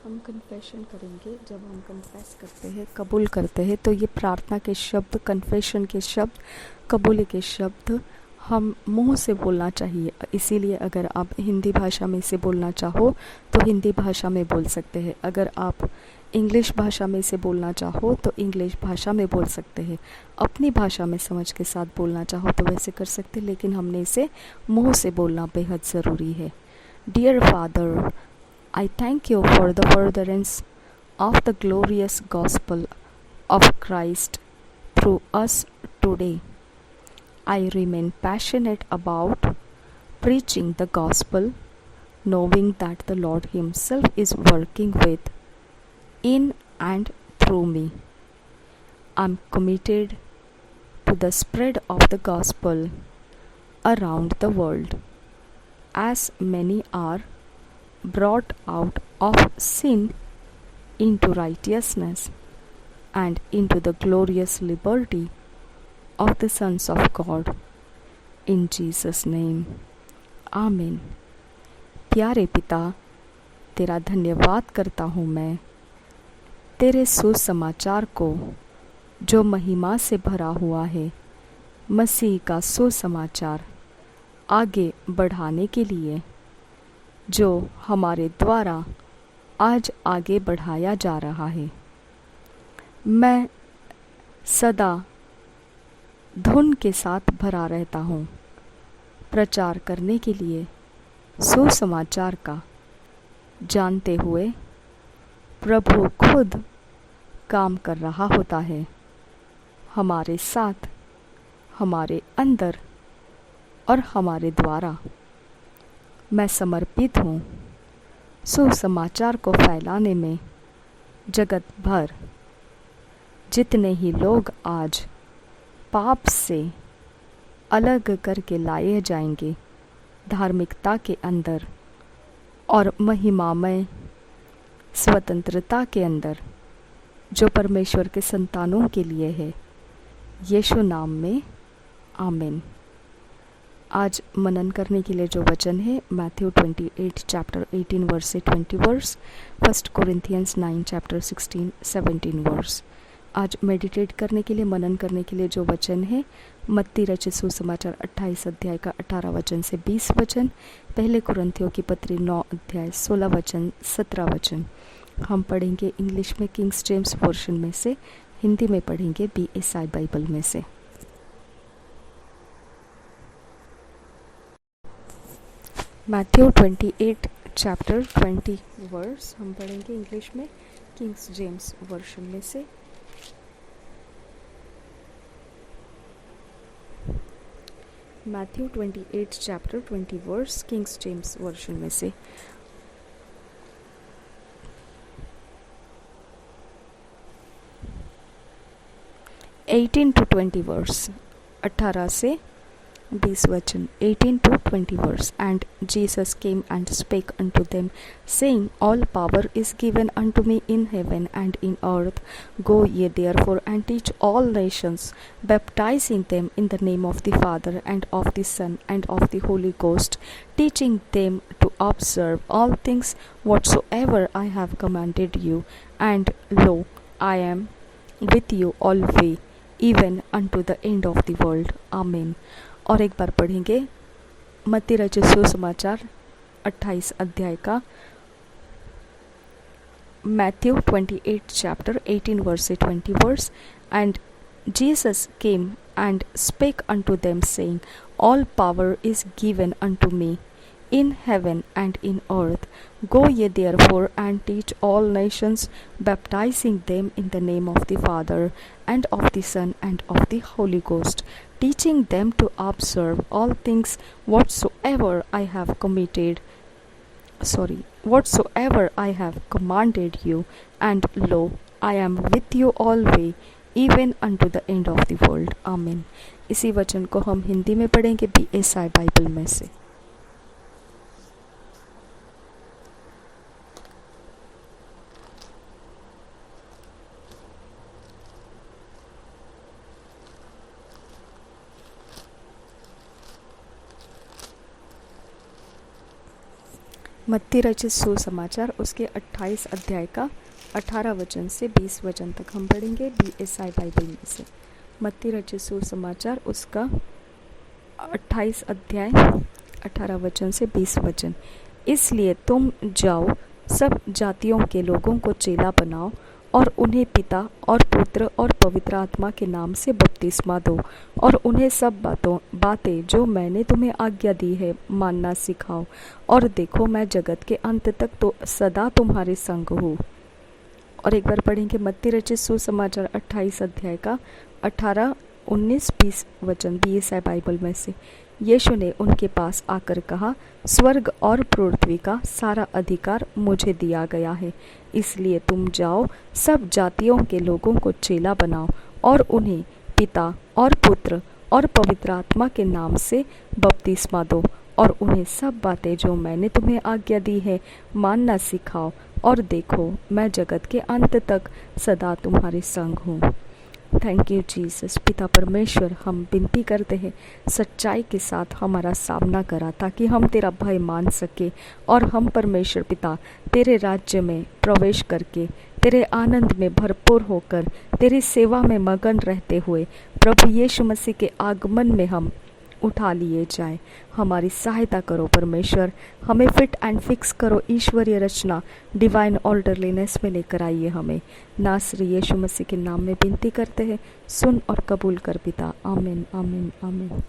हम कन्फेशन करेंगे। जब हम कन्फेस करते हैं, कबूल करते हैं, तो ये प्रार्थना के शब्द, कन्फेशन के शब्द, कबूली के शब्द हम मुंह से बोलना चाहिए। इसीलिए अगर आप हिंदी भाषा में इसे बोलना चाहो तो हिंदी भाषा में बोल सकते हैं। अगर आप इंग्लिश भाषा में इसे बोलना चाहो तो इंग्लिश भाषा में बोल सकते हैं। अपनी भाषा में समझ के साथ बोलना चाहो तो वैसे कर सकते हैं, लेकिन हमने इसे मुंह से बोलना बेहद ज़रूरी है। Dear father, I thank you for the furtherance of the glorious gospel of Christ through us today. I remain passionate about preaching the gospel, knowing that the Lord Himself is working with, in and through me. I'm committed to the spread of the gospel around the world. As many are brought out of sin into righteousness and into the glorious liberty of the sons of God. In Jesus' name, Amen. प्यारे पिता, तेरा धन्यवाद करता हूँ मैं तेरे सुसमाचार को जो महिमा से भरा हुआ है, मसीह का सुसमाचार आगे बढ़ाने के लिए जो हमारे द्वारा आज आगे बढ़ाया जा रहा है। मैं सदा धुन के साथ भरा रहता हूँ प्रचार करने के लिए सुसमाचार का, जानते हुए प्रभु खुद काम कर रहा होता है हमारे साथ, हमारे अंदर और हमारे द्वारा। मैं समर्पित हूँ सुसमाचार को फैलाने में। जगत भर जितने ही लोग आज पाप से अलग करके लाए जाएंगे धार्मिकता के अंदर और महिमामय स्वतंत्रता के अंदर, जो परमेश्वर के संतानों के लिए है, यीशु नाम में आमीन। आज मनन करने के लिए जो वचन है मैथ्यू 28 चैप्टर 18 वर्स से 20 वर्स, 1 कोरिंथियंस 9 चैप्टर 16 17 वर्स। आज मेडिटेट करने के लिए, मनन करने के लिए जो वचन है मत्ती रचित सुसमाचार 28 अध्याय का 18 वचन से 20 वचन, पहले कुरिन्थियों की पत्री 9 अध्याय 16 वचन 17 वचन। हम पढ़ेंगे इंग्लिश में किंग्स जेम्स वर्शन में से, हिंदी में पढ़ेंगे BSI बाइबल में से। मैथ्यू 28 चैप्टर 20 वर्स हम पढ़ेंगे इंग्लिश में किंग्स जेम्स वर्शन में से। Matthew 28 chapter 20 verse King James version में से। (18 to 20 वर्स) 18 से 20 वचन, 18 to 20 verse. And Jesus came and spake unto them, saying, All power is given unto me in heaven and in earth. Go ye therefore and teach all nations, baptizing them in the name of the Father and of the Son and of the Holy Ghost, teaching them to observe all things whatsoever I have commanded you. And lo, I am with you always, even unto the end of the world. Amen. और एक बार पढ़ेंगे मत्ती रचित सुसमाचार 28 अध्याय का, Matthew 28 chapter 18 verse से 20 verse. And Jesus came and spake unto them saying, all power is given unto me in heaven and in earth. Go ye therefore and teach all nations, baptizing them in the name of the Father and of the Son and of the Holy Ghost, teaching them to observe all things whatsoever I have commanded you. And lo, I am with you always, even unto the end of the world. Amen. इसी वचन को हम हिंदी में पढ़ेंगे BSI Bible में से। मत्ती रचित सुसमाचार उसके 28 अध्याय का 18 वचन से 20 वचन तक हम पढ़ेंगे BSI बाइबल में से। मत्ती रचित सुसमाचार उसका 28 अध्याय 18 वचन से 20 वचन। इसलिए तुम जाओ, सब जातियों के लोगों को चेला बनाओ और उन्हें पिता और पुत्र और पवित्र आत्मा के नाम से बपतिस्मा दो और उन्हें सब बातें जो मैंने तुम्हें आज्ञा दी है मानना सिखाओ। और देखो, मैं जगत के अंत तक तो सदा तुम्हारे संग हूँ। और एक बार पढ़ेंगे मत्ती रचित सुसमाचार 28 अध्याय का 18, 19, 20 वचन BSI बाइबल में से। यीशु ने उनके पास आकर कहा, स्वर्ग और पृथ्वी का सारा अधिकार मुझे दिया गया है, इसलिए तुम जाओ, सब जातियों के लोगों को चेला बनाओ और उन्हें पिता और पुत्र और पवित्र आत्मा के नाम से बपतिस्मा दो और उन्हें सब बातें जो मैंने तुम्हें आज्ञा दी है मानना सिखाओ। और देखो, मैं जगत के अंत तक सदा तुम्हारे संग हूँ। Thank you Jesus. पिता परमेश्वर, हम विनती करते हैं सच्चाई के साथ हमारा सामना करा ताकि हम तेरा भय मान सके और हम परमेश्वर पिता तेरे राज्य में प्रवेश करके तेरे आनंद में भरपूर होकर तेरी सेवा में मगन रहते हुए प्रभु यीशु मसीह के आगमन में हम उठा लिए जाए। हमारी सहायता करो परमेश्वर, हमें फिट एंड फिक्स करो, ईश्वरीय रचना डिवाइन ऑर्डरलीनेस में लेकर आइए हमें। नासरी यीशु मसीह के नाम में विनती करते हैं, सुन और कबूल कर पिता। आमीन आमीन आमीन।